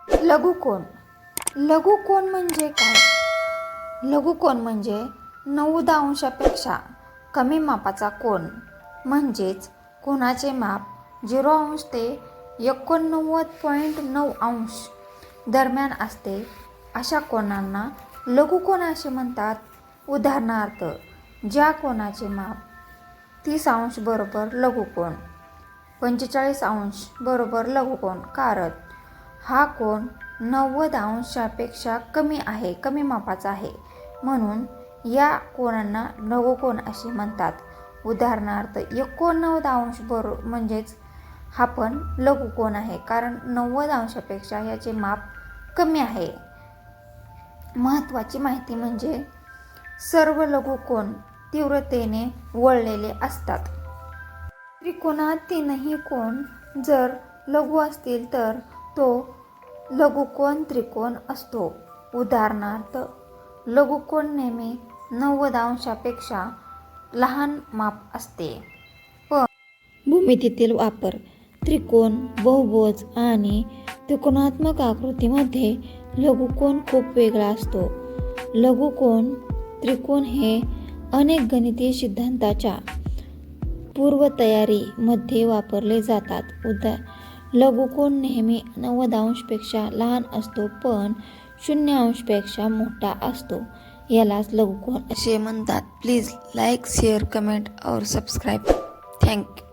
लघुकोन. लघुकोन म्हणजे काय? लघुकोन म्हणजे 90 अंशापेक्षा कमी मापाचा कोन, म्हणजेच कोनाचे माप 0 अंश ते 89.9 अंश दरम्यान असते. अशा कोनांना लघुकोन असे म्हणतात. उदाहरणार्थ, ज्या कोनाचे माप 30 अंश बरोबर लघुकोन, 45 अंश बरोबर लघुकोन, कारण हा कोन 90 अंशापेक्षा कमी मापाचा आहे, म्हणून या कोनांना लघुकोन असे म्हणतात. उदाहरणार्थ, 89 अंश म्हणजेच हा पण लघुकोन आहे, कारण 90 अंशापेक्षा याचे माप कमी आहे. महत्त्वाची माहिती म्हणजे सर्व लघुकोन तीव्रतेने वळलेले असतात. त्रिकोणात तीनही कोन जर लघु असतील तर तो लघुकोन त्रिकोण असतो. उदाहरणार्थ, लघुकोन नेहमी 90 अंशापेक्षा लहान माप असते. पण भूमितीतील वापर. त्रिकोण, बहुभुज आणि त्रिकोणात्मक आकृतीमध्ये लघुकोन खूप वेगळा असतो. लघुकोन त्रिकोण हे अनेक गणितीय सिद्धांताच्या पूर्वतयारी मध्ये वापरले जातात. लघुकोन नेहमी 90 अंशपेक्षा लहान असतो, पण 0 अंशपेक्षा मोठा असतो. यालाच लघुकोन असे म्हणतात. प्लीज लाईक, शेअर, कमेंट और सबस्क्राईब. थँक्यू.